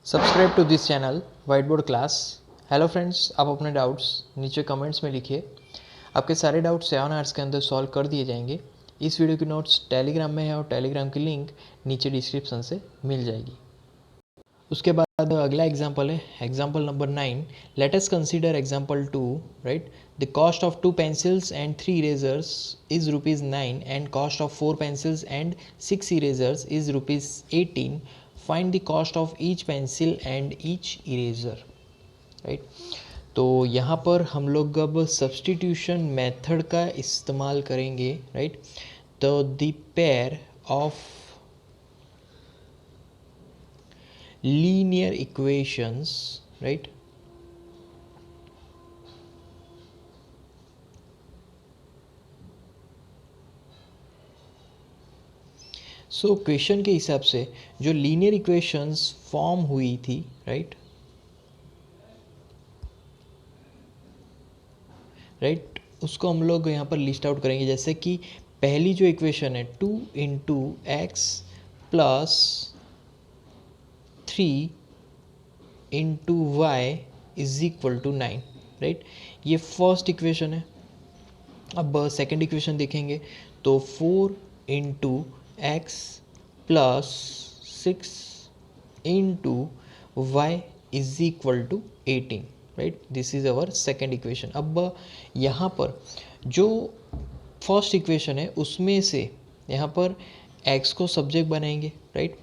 Subscribe to this channel whiteboard class. Hello friends, आप अपने doubts नीचे comments में लिखिए। आपके सारे डाउट्स 7 आवर्स के अंदर सॉल्व कर दिए जाएंगे। इस वीडियो की नोट्स टेलीग्राम में है और टेलीग्राम की लिंक नीचे डिस्क्रिप्शन से मिल जाएगी। उसके बाद अगला एग्जाम्पल है example number 9। Let us consider example 2, right. The cost of 2 pencils and 3 erasers is ₹9 and cost of 4 pencils and 6 erasers is ₹18. Find the cost of each pencil and each eraser, right. तो यहाँ पर हम लोग अब substitution method का इस्तेमाल करेंगे, right. तो the pair of linear equations, right, so question के हिसाब से जो लीनियर इक्वेशंस फॉर्म हुई थी, राइट राइट, उसको हम लोग यहाँ पर लिस्ट आउट करेंगे। जैसे कि पहली जो इक्वेशन है 2 into x plus 3 into y is equal to 9, right. ये फर्स्ट इक्वेशन है। अब सेकेंड इक्वेशन देखेंगे तो 4 into x plus 6 into y is equal to 18, right. This is our second equation. अब यहाँ पर जो फर्स्ट इक्वेशन है उसमें से यहाँ पर x को सब्जेक्ट बनाएंगे, राइट।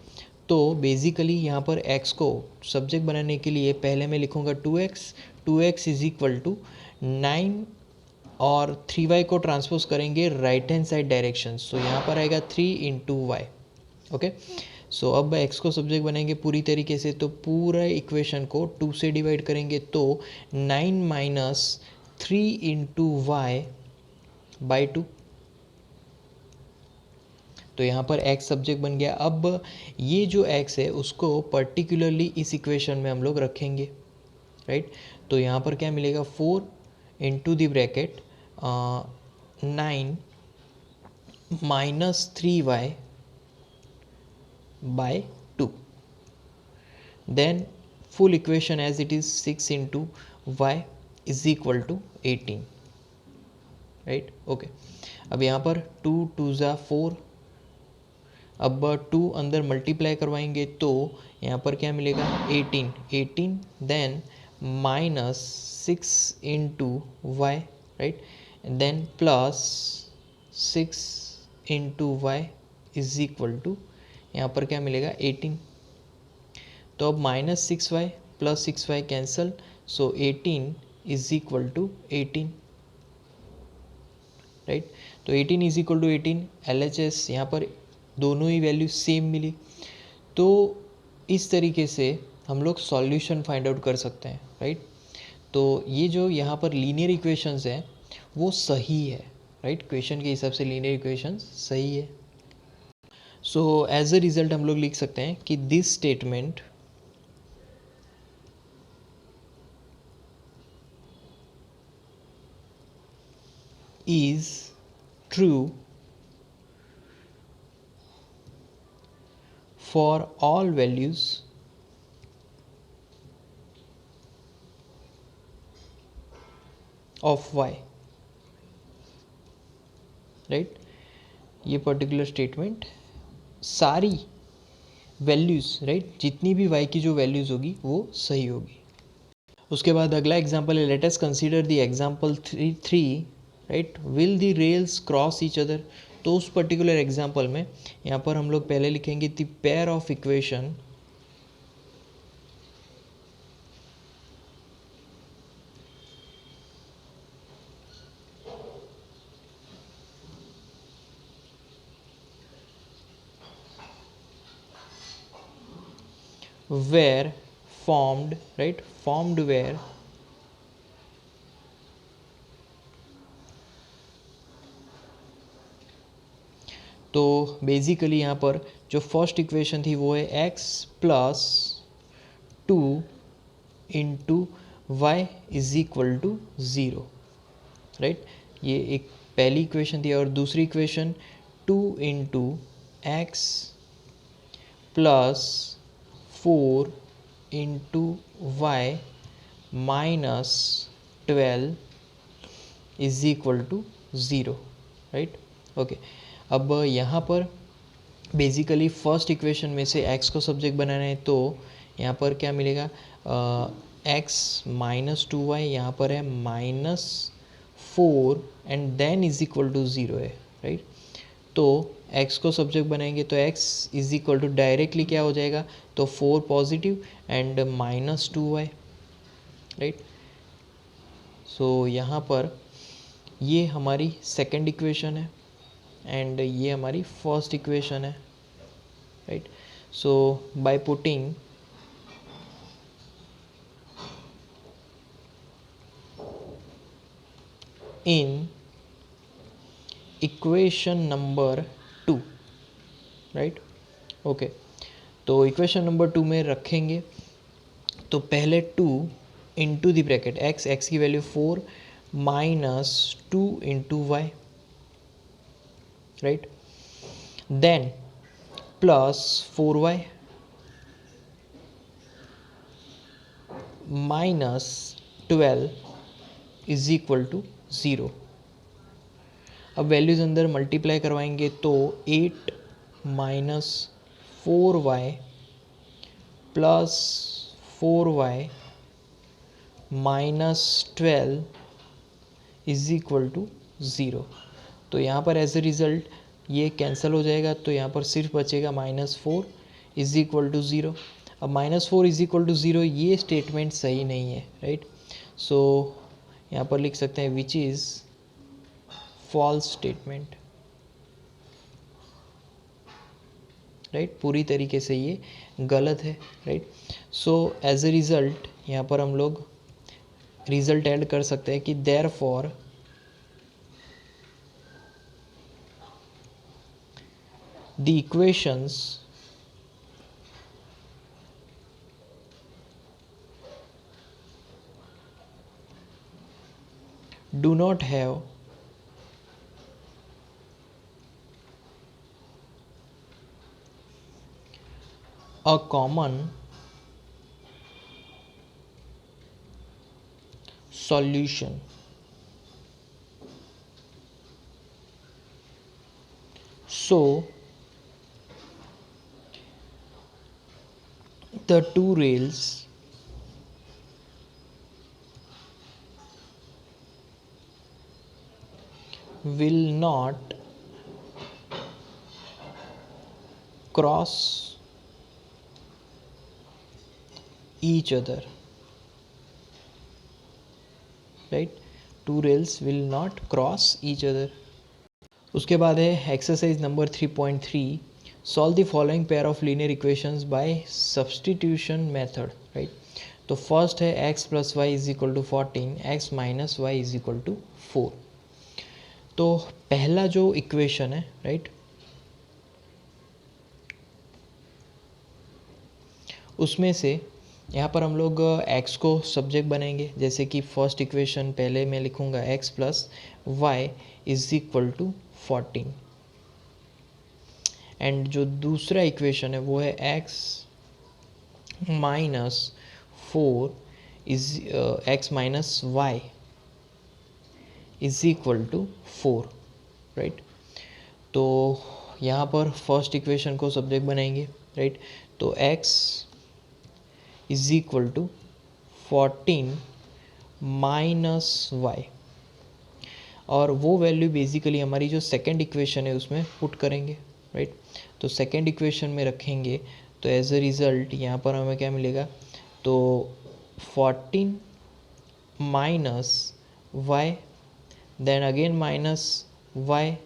तो बेसिकली यहाँ पर x को सब्जेक्ट बनाने के लिए पहले मैं लिखूँगा 2x इज इक्वल टू 9 और 3y को ट्रांसपोज करेंगे राइट हैंड साइड डायरेक्शन। सो यहाँ पर आएगा 3 इंटू वाई, ओके। सो अब x को सब्जेक्ट बनाएंगे पूरी तरीके से, तो पूरा इक्वेशन को 2 से डिवाइड करेंगे तो 9 माइनस 3 इंटू वाई बाई 2। तो यहाँ पर x सब्जेक्ट बन गया। अब ये जो x है उसको पर्टिकुलरली इस इक्वेशन में हम लोग रखेंगे, राइट। तो यहाँ पर क्या मिलेगा 4 into the bracket 9 minus 3y by 2, then full equation as it is 6 into y is equal to 18, right, okay. अब यहाँ पर 2 2 ज़ा 4, अब 2 अंदर मल्टीप्लाई करवाएंगे तो यहाँ पर क्या मिलेगा 18 then minus 6 into y, right, then plus 6 into y is equal to यहाँ पर क्या मिलेगा 18। तो अब minus 6y plus 6y cancel, so 18 is equal to 18, right. तो 18 इज इक्वल टू 18 LHS यहाँ पर दोनों ही वैल्यू सेम मिली। तो इस तरीके से हम लोग सॉल्यूशन फाइंड आउट कर सकते हैं, राइट। तो ये जो यहाँ पर लीनियर इक्वेशंस हैं वो सही है, राइट। क्वेश्चन के हिसाब से लीनियर इक्वेशंस सही है। सो एज अ रिजल्ट हम लोग लिख सकते हैं कि this statement is true for all values of y, right. ये पर्टिकुलर स्टेटमेंट सारी वैल्यूज़, राइट, जितनी भी y की जो वैल्यूज़ होगी वो सही होगी। उसके बाद अगला एग्जाम्पल है let us consider the example 3, right. Will the rails cross each other. तो उस पर्टिकुलर एग्जाम्पल में यहाँ पर हम लोग पहले लिखेंगे the pair of equation were formed, right, formed where तो बेसिकली यहाँ पर जो फर्स्ट इक्वेशन थी वो है x plus 2 into y is equal to 0, right. ये एक पहली इक्वेशन थी। और दूसरी equation 2 into x plus 4 into y minus 12 is equal to 0, right. Okay, अब यहाँ पर बेसिकली फर्स्ट इक्वेशन में से x को सब्जेक्ट बनाना है, तो यहाँ पर क्या मिलेगा, x माइनस 2y, यहाँ पर है -4 and then is equal to 0 है, राइट। तो x को सब्जेक्ट बनाएंगे तो x is equal to directly क्या हो जाएगा, तो 4 positive and -2y, right. So यहाँ पर ये हमारी सेकंड इक्वेशन है एंड ये हमारी फर्स्ट इक्वेशन है, right. So by putting in equation number 2, right. Okay, तो इक्वेशन नंबर 2 में रखेंगे तो पहले 2 इंटू द ब्रैकेट x की value 4 minus 2 into y, right, then plus 4y minus 12 is equal to 0। अब वैल्यूज़ अंदर मल्टीप्लाई करवाएंगे तो 8 minus 4y plus 4y minus 12 is equal to 0। तो यहाँ पर एज ए रिज़ल्ट ये कैंसिल हो जाएगा, तो यहाँ पर सिर्फ बचेगा -4 इज इक्वल टू 0। अब -4 इज इक्वल टू 0 ये स्टेटमेंट सही नहीं है, राइट। सो यहाँ पर लिख सकते हैं which is false statement, right. पूरी तरीके से ये गलत है, right. So as a result यहाँ पर हम लोग रिज़ल्ट ऐड कर सकते हैं कि therefore the equations do not have a common solution. So the two rails will not cross each other, right? Two rails will not cross each other. उसके बाद है exercise number 3.3, solve the following pair of linear equations by substitution method, right. तो first है x plus y is equal to 14, x minus y is equal to 4। तो पहला जो equation है, right, उसमें से यहाँ पर हम लोग x को सब्जेक्ट बनाएंगे, जैसे कि फर्स्ट इक्वेशन पहले मैं लिखूँगा x plus y is equal to 14 and जो दूसरा इक्वेशन है वो है x minus 4 is x minus y is equal to 4, right. तो यहाँ पर फर्स्ट इक्वेशन को सब्जेक्ट बनाएंगे, राइट। तो x is equal to 14 minus y, और वो वैल्यू बेसिकली हमारी जो सेकंड इक्वेशन है उसमें पुट करेंगे, राइट। तो सेकंड इक्वेशन में रखेंगे तो एज अ रिज़ल्ट यहाँ पर हमें क्या मिलेगा, तो 14 minus y then again minus y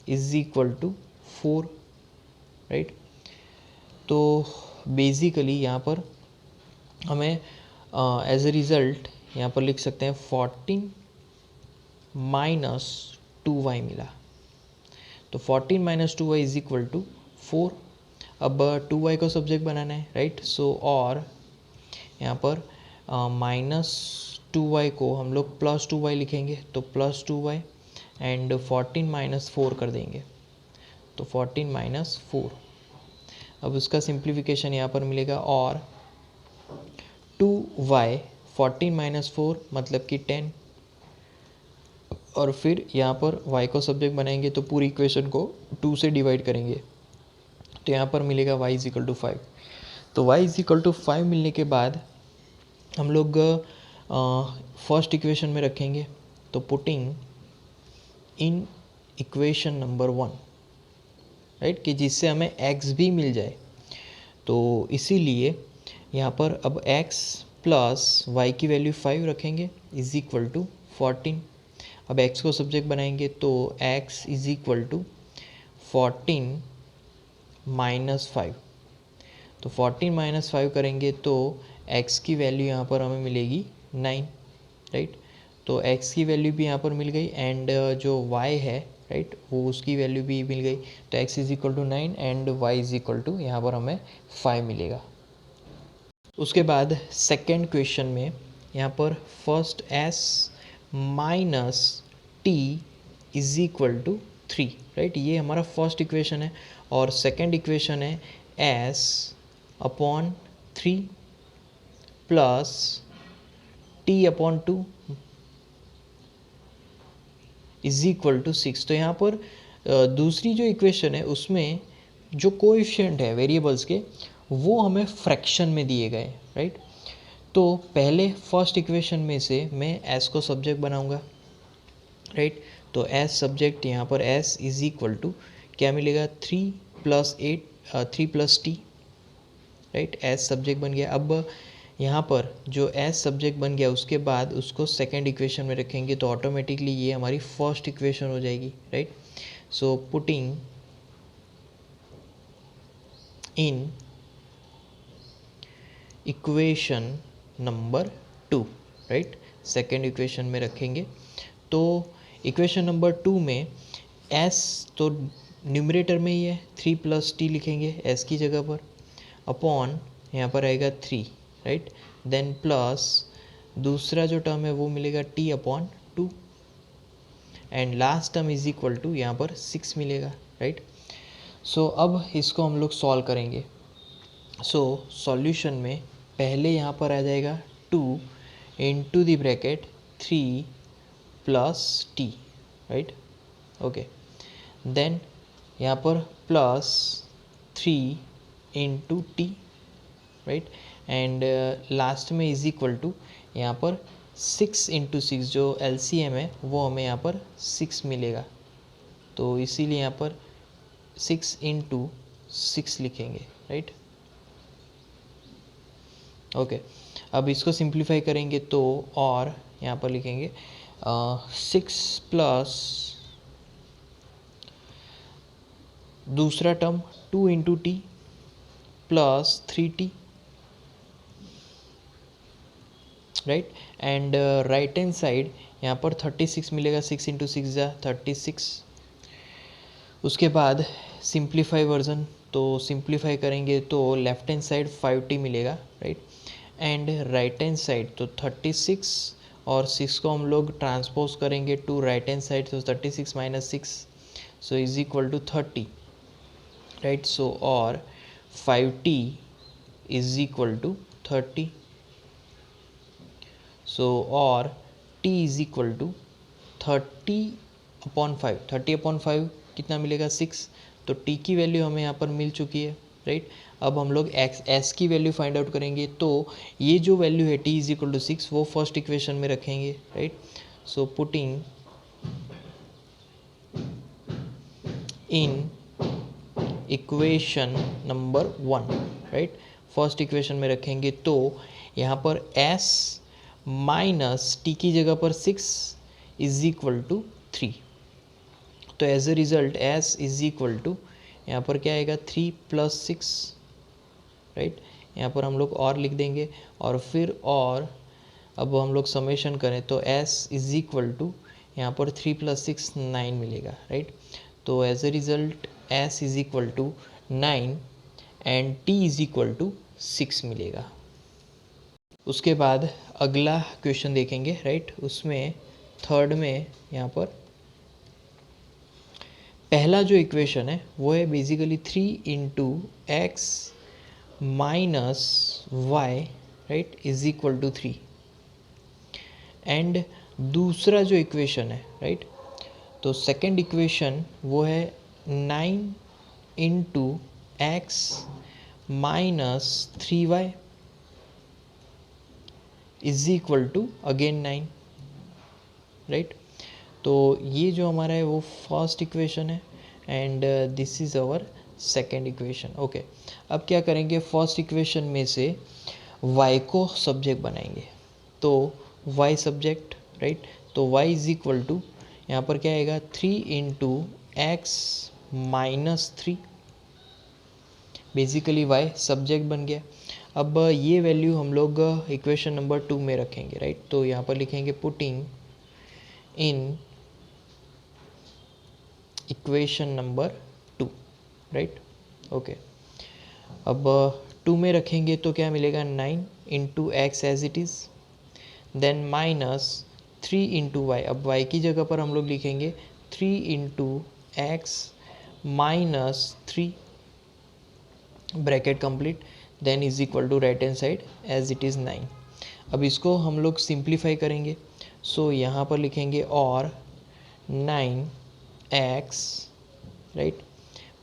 is equal to 4, right. तो बेसिकली यहाँ पर हमें एज अ रिज़ल्ट यहाँ पर लिख सकते हैं 14 माइनस 2y मिला। तो 14 minus 2y is equal to 4। अब 2y को सब्जेक्ट बनाना है, राइट। सो और यहाँ पर माइनस 2y को हम लोग प्लस 2y लिखेंगे, तो प्लस 2y एंड 14 माइनस 4 कर देंगे, तो 14 माइनस 4। अब उसका सिंप्लीफिकेशन यहाँ पर मिलेगा, और 2y, 14 माइनस 4 मतलब कि 10, और फिर यहाँ पर y को सब्जेक्ट बनाएंगे तो पूरी इक्वेशन को 2 से डिवाइड करेंगे, तो यहाँ पर मिलेगा y इज इक्वल टू 5। तो y इज इक्वल टू 5 मिलने के बाद हम लोग फर्स्ट इक्वेशन में रखेंगे, तो putting in equation number 1, right, कि जिससे हमें x भी मिल जाए। तो इसीलिए यहाँ पर अब x प्लस वाई की वैल्यू 5 रखेंगे इज इक्वल टू 14। अब x को सब्जेक्ट बनाएंगे तो x is equal to 14 minus 5। तो 14 माइनस 5 करेंगे तो x की वैल्यू यहाँ पर हमें मिलेगी 9, राइट। तो x की वैल्यू भी यहाँ पर मिल गई एंड जो y है, राइट, वो उसकी वैल्यू भी मिल गई। तो x is equal to 9 and y is equal to यहाँ पर हमें 5 मिलेगा। उसके बाद सेकेंड क्वेश्चन में यहाँ पर first s minus t is equal to 3, right, ये हमारा फर्स्ट इक्वेशन है। और सेकेंड इक्वेशन है s upon 3 plus t upon 2 is equal to 6। तो यहाँ पर दूसरी जो इक्वेशन है उसमें जो कोएफिशिएंट है वेरिएबल्स के वो हमें फ्रैक्शन में दिए गए, राइट। तो पहले फर्स्ट इक्वेशन में से मैं s को सब्जेक्ट बनाऊंगा, राइट। तो s सब्जेक्ट यहाँ पर s इज इक्वल टू क्या मिलेगा 3 plus 3 plus t, right, s subject बन गया। अब यहाँ पर जो s सब्जेक्ट बन गया उसके बाद उसको सेकेंड इक्वेशन में रखेंगे तो ऑटोमेटिकली ये हमारी फर्स्ट इक्वेशन हो जाएगी, right. So putting in equation number 2, right, second equation में रखेंगे। तो इक्वेशन नंबर 2 में s तो न्यूमरेटर में ही है, 3 प्लस टी लिखेंगे s की जगह पर, अपॉन यहाँ पर आएगा 3, राइट, देन प्लस दूसरा जो टर्म है वो मिलेगा t upon 2 and last term is equal to यहाँ पर 6 मिलेगा, राइट। सो अब इसको हम लोग सॉल्व करेंगे। सो सॉल्यूशन में पहले यहाँ पर आ जाएगा 2 into the bracket 3 plus t, right, okay, then यहाँ पर plus 3 into t, right, and last में इज इक्वल टू यहाँ पर 6 इंटू 6 जो LCM है वो हमें यहाँ पर 6 मिलेगा। तो इसीलिए यहाँ पर 6 इंटू 6 लिखेंगे, राइट, ओके। अब इसको सिंप्लीफाई करेंगे तो और यहाँ पर लिखेंगे 6 प्लस दूसरा term 2 into T plus 3t, right, and right hand side यहाँ पर 36 मिलेगा, 6 इंटू 6 जा 36। उसके बाद सिंप्लीफाई वर्जन, तो सिंप्लीफाई करेंगे तो लेफ्ट हैंड साइड 5t मिलेगा, right, and right hand side तो 36 और 6 को हम लोग ट्रांसपोज करेंगे टू राइट हैंड साइड, तो 36 minus 6 so is equal to 30, right. So और 5t इज इक्वल टू 30, सो और t इज इक्वल टू 30/5, 30/5 कितना मिलेगा 6। तो t की वैल्यू हमें यहाँ पर मिल चुकी है, राइट। अब हम लोग s की वैल्यू फाइंड आउट करेंगे, तो ये जो वैल्यू है t इज इक्वल टू 6 वो फर्स्ट इक्वेशन में रखेंगे, right. So putting in equation number 1, right, first equation में रखेंगे तो यहाँ पर s माइनस टी की जगह पर 6 इज इक्वल टू 3। तो as a result s is equal to यहाँ पर क्या आएगा 3 प्लस 6, राइट, यहाँ पर हम लोग और लिख देंगे और फिर और अब हम लोग समेशन करें तो s इज इक्वल टू यहाँ पर 3 प्लस 6 9 मिलेगा, राइट। तो as a result s is equal to 9 and t is equal to 6 मिलेगा। उसके बाद अगला क्वेश्चन देखेंगे, राइट, उसमें थर्ड में यहाँ पर पहला जो इक्वेशन है वो है basically 3 into x minus y right is equal to 3। And दूसरा जो इक्वेशन है राइट, तो सेकेंड इक्वेशन वो है 9 into x minus 3y is equal to again 9 right. तो ये जो हमारा है वो फर्स्ट इक्वेशन है and this is our second equation. Okay, अब क्या करेंगे, फर्स्ट इक्वेशन में से y को सब्जेक्ट बनाएंगे। तो y सब्जेक्ट राइट, तो y इज इक्वल टू यहाँ पर क्या आएगा 3 into x minus 3, basically y subject बन गया। अब ये वैल्यू हम लोग इक्वेशन नंबर 2 में रखेंगे राइट, तो यहाँ पर लिखेंगे putting in equation number 2 right. Okay, अब 2 में रखेंगे तो क्या मिलेगा 9 into x as it is, then minus 3 into y. अब y की जगह पर हम लोग लिखेंगे 3 into x minus 3 bracket complete, then is equal to right hand side as it is 9। अब इसको हम लोग सिंप्लीफाई करेंगे, सो यहाँ पर लिखेंगे और 9x right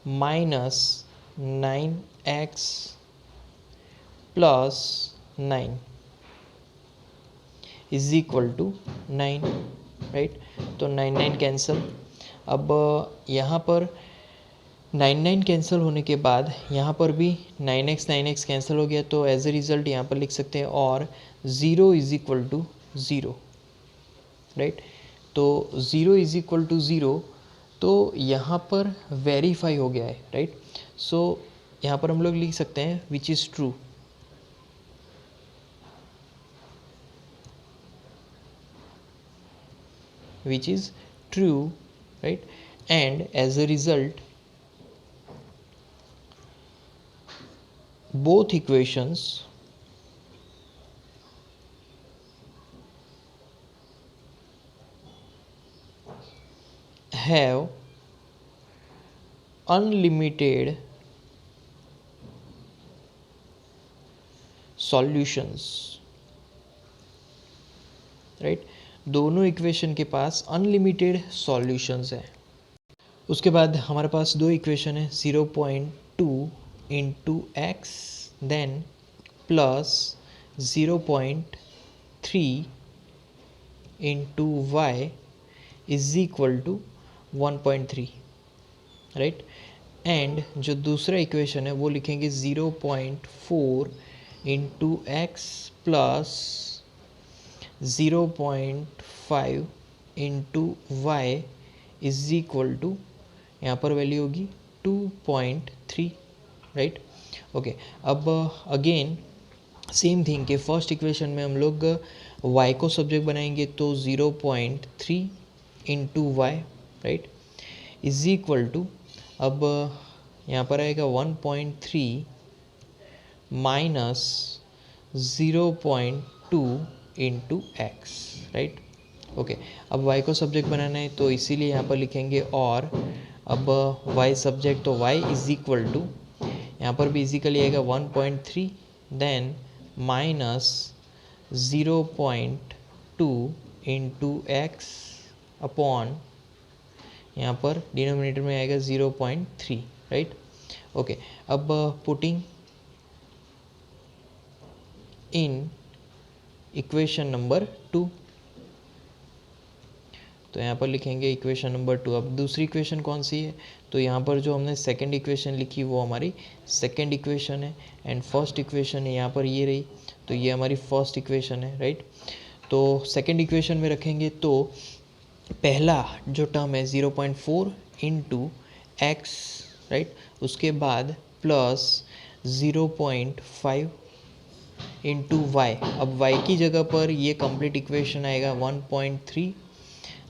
minus 9x plus 9 is equal to 9 right. तो 9 9 कैंसिल। अब यहाँ पर 9 9 कैंसिल होने के बाद यहाँ पर भी 9x कैंसिल हो गया, तो एज ए रिज़ल्ट यहाँ पर लिख सकते हैं और 0 इज इक्वल टू 0 राइट। तो 0 इज इक्वल टू 0, तो यहाँ पर वेरीफाई हो गया है राइट। सो यहाँ पर हम लोग लिख सकते हैं which is true, which is true right, and as a result both equations have unlimited solutions right. दोनों इक्वेशन के पास अनलिमिटेड सॉल्यूशंस हैं। उसके बाद हमारे पास दो इक्वेशन है 0.2 into x then plus 0.3 into y is equal to 1.3 right. And जो दूसरा इक्वेशन है वो लिखेंगे 0.4 into x plus 0.5 into y is equal to, यहाँ पर वैल्यू होगी 2.3 राइट। ओके, अब अगेन सेम थिंग के फर्स्ट इक्वेशन में हम लोग y को सब्जेक्ट बनाएंगे, तो 0.3 into y right is equal to, अब यहाँ पर आएगा 1.3 minus 0.2 into x right. Okay, अब y को सब्जेक्ट बनाना है तो इसीलिए यहाँ पर लिखेंगे और, अब y सब्जेक्ट तो y इज इक्वल टू, यहाँ पर भी इजिकली आएगा 1.3 then minus 0.2 into x upon, यहाँ पर डिनोमिनेटर में आएगा 0.3 राइट। ओके, अब पुटिंग इन इक्वेशन नंबर 2, तो यहाँ पर लिखेंगे इक्वेशन नंबर 2। अब दूसरी इक्वेशन कौन सी है, तो यहाँ पर जो हमने सेकंड इक्वेशन लिखी वो हमारी सेकंड इक्वेशन है एंड फर्स्ट इक्वेशन है यहाँ पर ये रही, तो ये हमारी फर्स्ट इक्वेशन है राइट। तो सेकंड इक्वेशन में रखेंगे तो पहला जो टर्म है 0.4 इंटू एक्स राइट, उसके बाद प्लस 0.5 इंटू वाई। अब y की जगह पर ये कंप्लीट इक्वेशन आएगा 1.3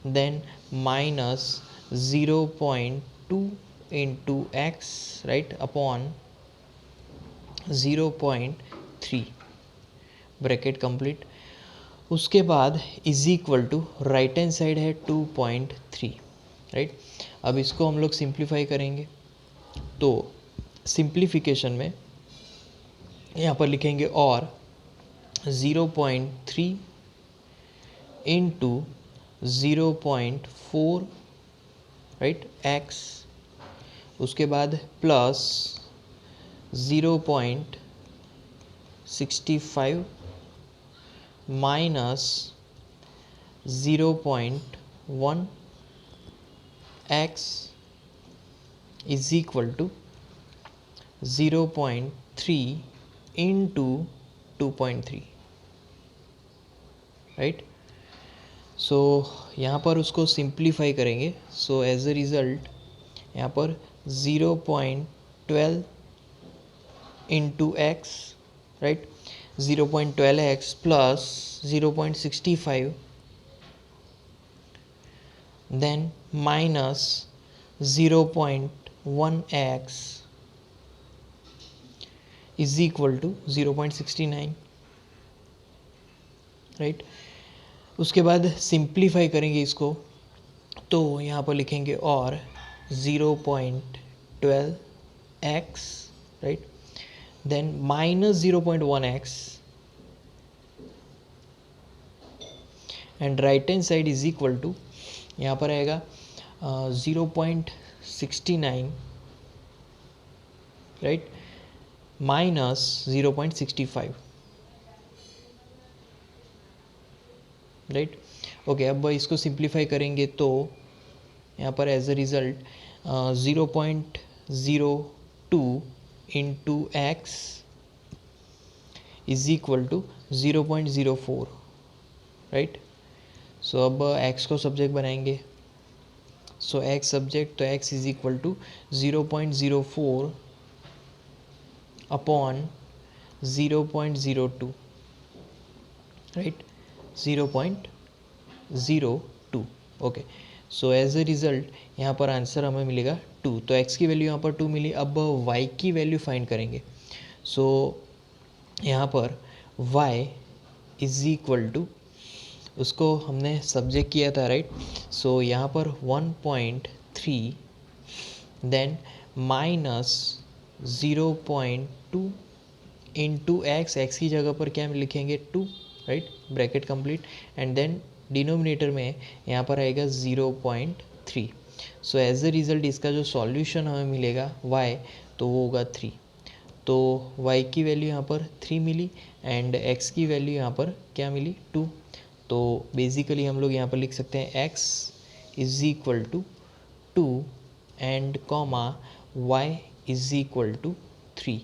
then minus 0.2 into x right upon 0.3 bracket complete. उसके बाद is equal to right hand side है 2.3 राइट। अब इसको हम लोग सिंप्लीफाई करेंगे, तो सिंप्लीफिकेशन में यहाँ पर लिखेंगे और 0.3 इंटू 0.4, राइट, एक्स, उसके बाद plus 0.65 minus 0.1 x is equal to 0.3 into 2.3, right. So यहाँ पर उसको सिंप्लीफाई करेंगे, सो एज अ रिज़ल्ट यहाँ पर 0.12 into x, right, 0.12 x plus 0.65 then minus 0.1 x is equal to 0.69, right. उसके बाद सिंप्लीफाई करेंगे इसको, तो यहाँ पर लिखेंगे और 0.12 x, right, then minus 0.1 x and right hand side is equal to, यहाँ पर आएगा 0.69, राइट, माइनस 0.65, राइट। ओके, अब इसको सिंप्लीफाई करेंगे तो यहाँ पर as a result 0.02 into x is equal to 0.04, right. So अब एक्स को सब्जेक्ट बनाएंगे, सो एक्स सब्जेक्ट, तो x is equal to 0.04 upon 0.02, right, 0.02। Okay, so as a result यहाँ पर आंसर हमें मिलेगा 2, तो x की वैल्यू यहाँ पर 2 मिली। अब y की वैल्यू फाइंड करेंगे, सो यहाँ पर y इज इक्वल टू, उसको हमने सब्जेक्ट किया था, राइट, सो यहाँ पर 1.3 देन माइनस 0.2 इंटू एक्स की जगह पर क्या लिखेंगे 2, right, bracket complete, and than denominator में यहाँ पर आएगा 0.3। सो एज अ रिज़ल्ट इसका जो सॉल्यूशन हमें मिलेगा y, तो वो होगा 3। तो y की वैल्यू यहाँ पर 3 मिली एंड x की वैल्यू यहाँ पर क्या मिली 2। तो बेसिकली हम लोग यहाँ पर लिख सकते हैं x is equal to 2 and comma y is equal to 3,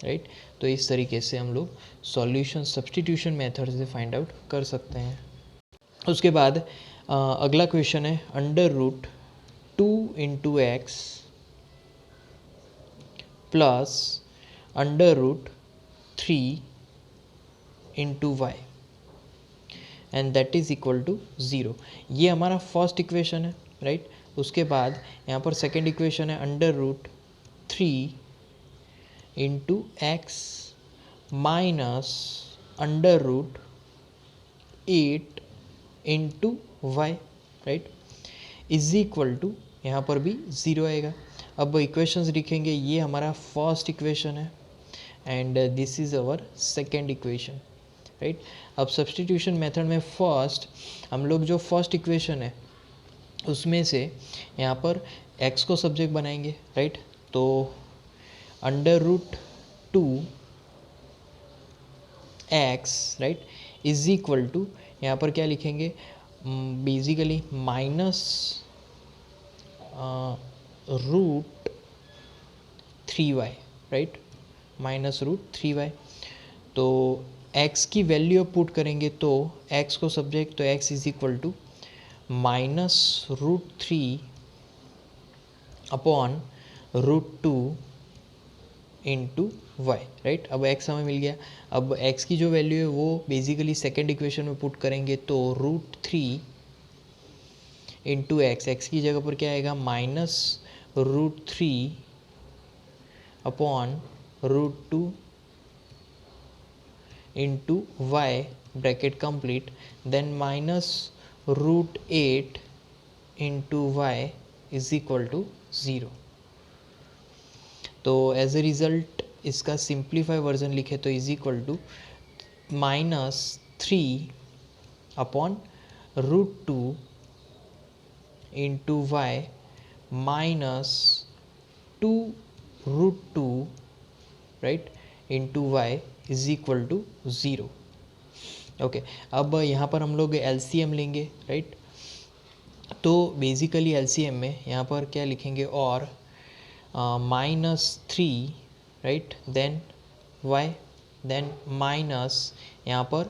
right. तो इस तरीके से हम लोग सॉल्यूशन सब्स्टिट्यूशन मेथड से फाइंड आउट कर सकते हैं। उसके बाद अगला क्वेश्चन है under root 2 into x plus under root 3 into y and that is equal to 0। ये हमारा फर्स्ट इक्वेशन है, राइट। उसके बाद यहाँ पर सेकेंड इक्वेशन है under root 3 into x minus under root 8 into y, right, is equal to, यहाँ पर भी 0 आएगा। अब इक्वेशंस लिखेंगे, ये हमारा फर्स्ट इक्वेशन है and this is our second equation, right. अब सब्स्टिट्यूशन मेथड में फर्स्ट हम लोग जो फर्स्ट इक्वेशन है उसमें से यहाँ पर x को सब्जेक्ट बनाएंगे, राइट। तो under root 2 x, right, is equal to, यहाँ पर क्या लिखेंगे basically minus root 3y, right, minus root 3y। तो x की वैल्यू पुट करेंगे तो x को सब्जेक्ट, तो x is equal to minus root 3 upon root 2 into y, right. अब x हमें मिल गया। अब x की जो वैल्यू है वो बेसिकली सेकेंड इक्वेशन में पुट करेंगे तो रूट 3 इंटू एक्स की जगह पर क्या आएगा minus root 3 upon root 2 into y bracket complete, then minus root 8 into y is equal to 0। तो एज ए रिज़ल्ट इसका सिंप्लीफाई वर्जन लिखे तो is equal to minus 3 upon √2 into y minus 2 √2 right into y is equal to 0। Okay, अब यहाँ पर हम लोग LCM लेंगे राइट। तो बेसिकली एलसीएम में यहाँ पर क्या लिखेंगे, और -3 right, then y, then minus यहाँ पर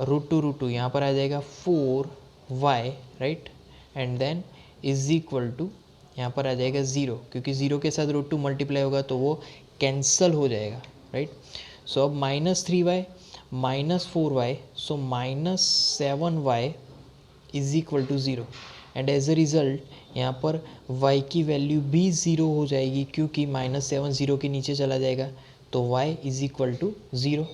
√2 यहाँ पर आ जाएगा 4y right, and then is equal to यहाँ पर आ जाएगा 0, क्योंकि 0 के साथ √2 मल्टीप्लाई होगा तो वो कैंसल हो जाएगा राइट। सो अब -3y -4y, so -7y is equal to 0, and as a result यहाँ पर y की वैल्यू भी 0 हो जाएगी, क्योंकि -7 0 के नीचे चला जाएगा, तो y इज इक्वल टू 0।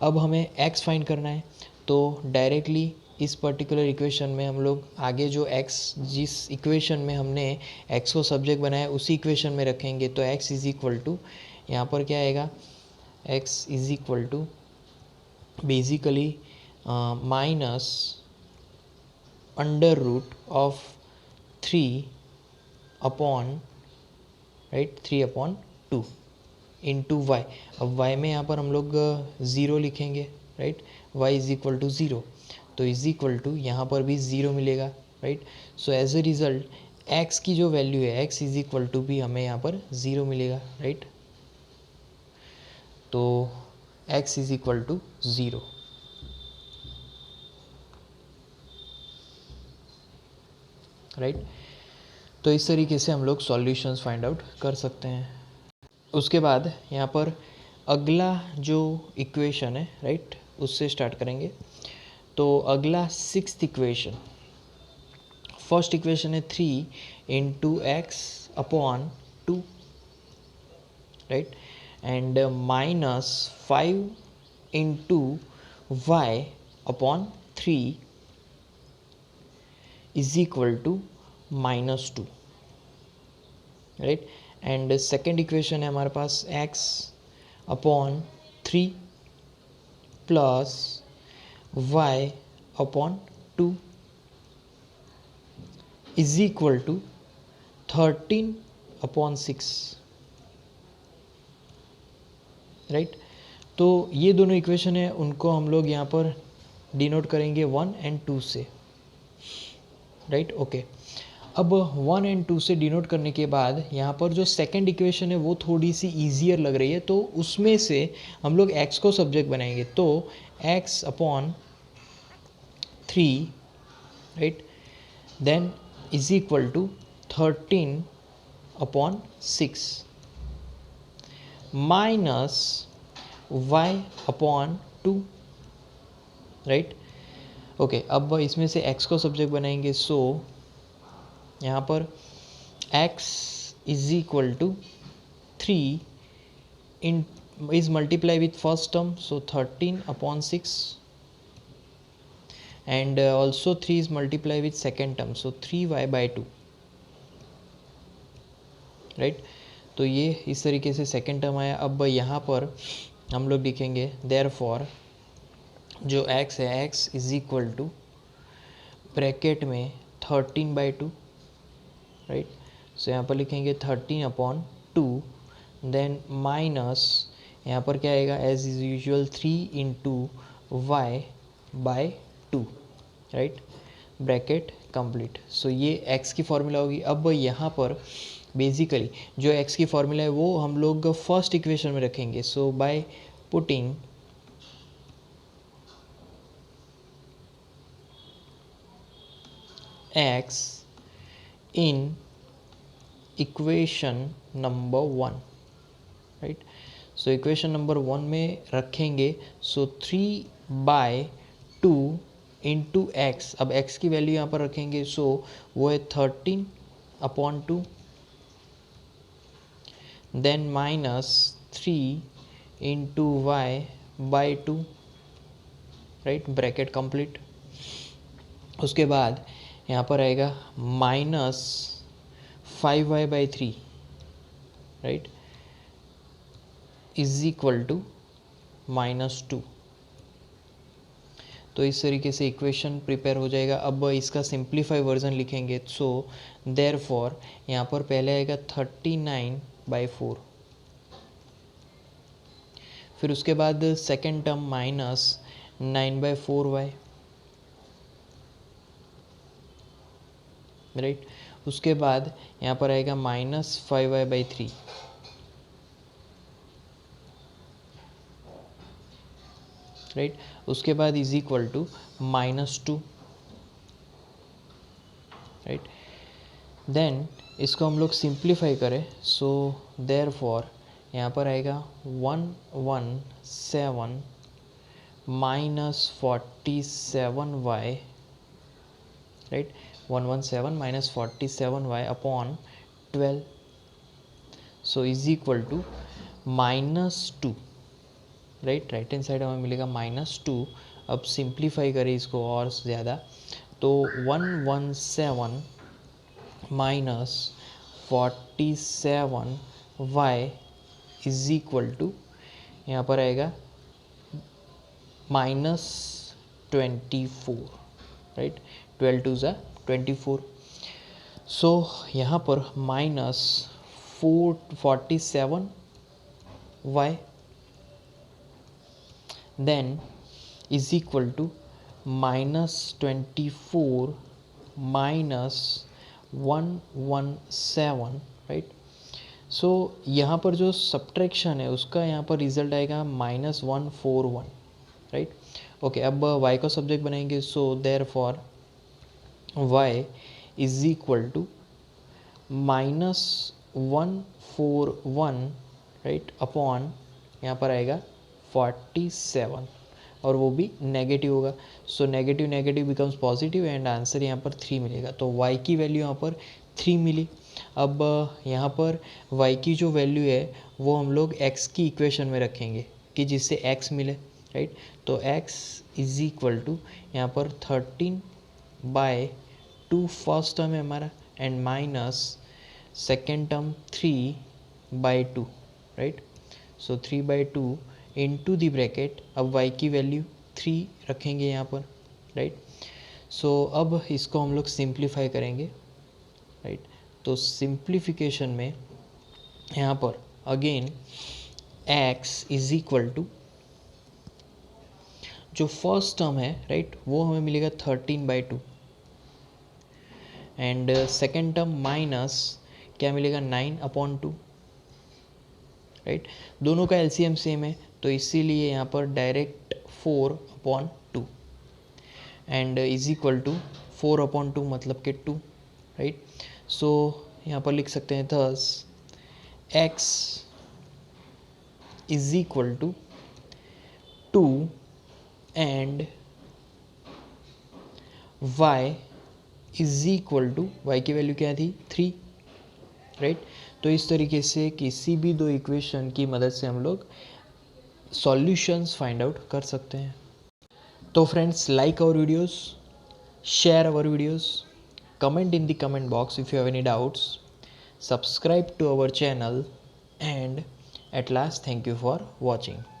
अब हमें x फाइंड करना है, तो डायरेक्टली इस पर्टिकुलर इक्वेशन में हम लोग आगे जो x, जिस इक्वेशन में हमने x को सब्जेक्ट बनाया उसी इक्वेशन में रखेंगे, तो x इज इक्वल टू यहाँ पर क्या आएगा, x is equal to basically minus under root of 3 upon right 3/2 into y. अब y में यहाँ पर हम लोग 0 लिखेंगे right, y is equal to 0, तो इज इक्वल टू यहाँ पर भी 0 मिलेगा right. So as a result x की जो वैल्यू है x इज इक्वल टू भी हमें यहाँ पर 0 मिलेगा राइट। तो x is equal to 0 right. तो इस तरीके से हम लोग सॉल्यूशंस फाइंड आउट कर सकते हैं। उसके बाद यहाँ पर अगला जो इक्वेशन है राइट, उससे स्टार्ट करेंगे। तो अगला 6th इक्वेशन, फर्स्ट इक्वेशन है 3 into x upon 2 right, and -5 into y upon 3 is equal to -2 right. And second equation है हमारे पास x upon 3 plus y upon 2 is equal to 13/6 right. तो ये दोनों इक्वेशन है, उनको हम लोग यहाँ पर डिनोट करेंगे 1 और 2 से राइट। ओके, अब 1 और 2 से डिनोट करने के बाद यहाँ पर जो सेकंड इक्वेशन है वो थोड़ी सी ईजियर लग रही है, तो उसमें से हम लोग x को सब्जेक्ट बनाएंगे, तो x upon 3 right, then is equal to 13/6 minus y upon 2 right. Okay, अब इसमें से x को सब्जेक्ट बनाएंगे, सो यहाँ पर x is equal to 3 in is multiply with first term, so 13/6 and also 3 is multiply with second term, so 3y/2 right. तो ये इस तरीके से सेकेंड टर्म आया। अब यहाँ पर हम लोग लिखेंगे देयरफॉर जो x है x is equal to bracket में 13/2 राइट। सो यहाँ पर लिखेंगे 13/2, देन माइनस यहाँ पर क्या आएगा, as is usual 3 into y/2 right, bracket complete. So ये x की फॉर्मूला होगी। अब यहाँ पर बेसिकली जो x की फॉर्मूला है वो हम लोग फर्स्ट इक्वेशन में रखेंगे, so by putting x in equation number 1 right. So equation number 1 में रखेंगे, सो 3/2 इंटू एक्स। अब x की वैल्यू यहाँ पर रखेंगे, सो वो है 13/2, then -3 into y/2 right, bracket complete. उसके बाद यहाँ पर आएगा -5y/3 right is equal to -2 तो इस तरीके से इक्वेशन प्रिपेयर हो जाएगा। अब इसका सिंप्लीफाई वर्जन लिखेंगे, सो देयरफॉर यहाँ पर पहले आएगा 39/4, फिर उसके बाद second term minus 9/4y, right. उसके बाद यहाँ पर आएगा -5y/3, राइट। उसके बाद is equal to -2, right. Then इसको हम लोग सिंप्लीफाई करें, सो देयरफॉर यहाँ पर आएगा 117 -47y, right. 117 -47y upon 12, so is equal to -2, right. Right hand side हमें मिलेगा -2। अब सिंप्लीफाई करें इसको और ज़्यादा, तो 117 -47y इज इक्वल टू यहाँ पर आएगा -24, राइट। 12 2 ज़ा 24, सो यहाँ पर -47y then is equal to -24 -117, right. So यहाँ पर जो सब्ट्रैक्शन है उसका यहाँ पर रिजल्ट आएगा -141, राइट। ओके, अब y को सब्जेक्ट बनाएंगे, so therefore y is equal to -141, right, upon यहाँ पर आएगा 47, और वो भी नेगेटिव होगा, so negative negative becomes positive and answer यहाँ पर 3 मिलेगा। तो y की वैल्यू यहाँ पर 3 मिली। अब यहाँ पर y की जो वैल्यू है वो हम लोग x की इक्वेशन में रखेंगे कि जिससे x मिले, राइट। तो x इज इक्वल टू यहाँ पर 13/2 फर्स्ट टर्म है हमारा, and minus second term 3/2, right. So 3/2 into the bracket, अब y की वैल्यू 3 रखेंगे यहाँ पर, राइट। सो अब इसको हम लोग सिंप्लीफाई करेंगे, राइट। तो सिंप्लीफिकेशन में यहाँ पर again x is equal to जो फर्स्ट टर्म है, राइट, वो हमें मिलेगा 13/2, एंड सेकेंड टर्म माइनस क्या मिलेगा 9/2, राइट। दोनों का एलसीएम सेम है, तो इसीलिए यहाँ पर direct 4/2 and is equal to 4/2 मतलब कि 2, राइट। सो यहाँ पर लिख सकते हैं thus x is equal to 2 and y is equal to, y की वैल्यू क्या थी 3, राइट। तो इस तरीके से किसी भी दो इक्वेशन की मदद से हम लोग सॉल्यूशंस फाइंड आउट कर सकते हैं। तो friends, like our videos, share our videos, comment in the comment box if you have any doubts, subscribe to our channel, and at last thank you for watching.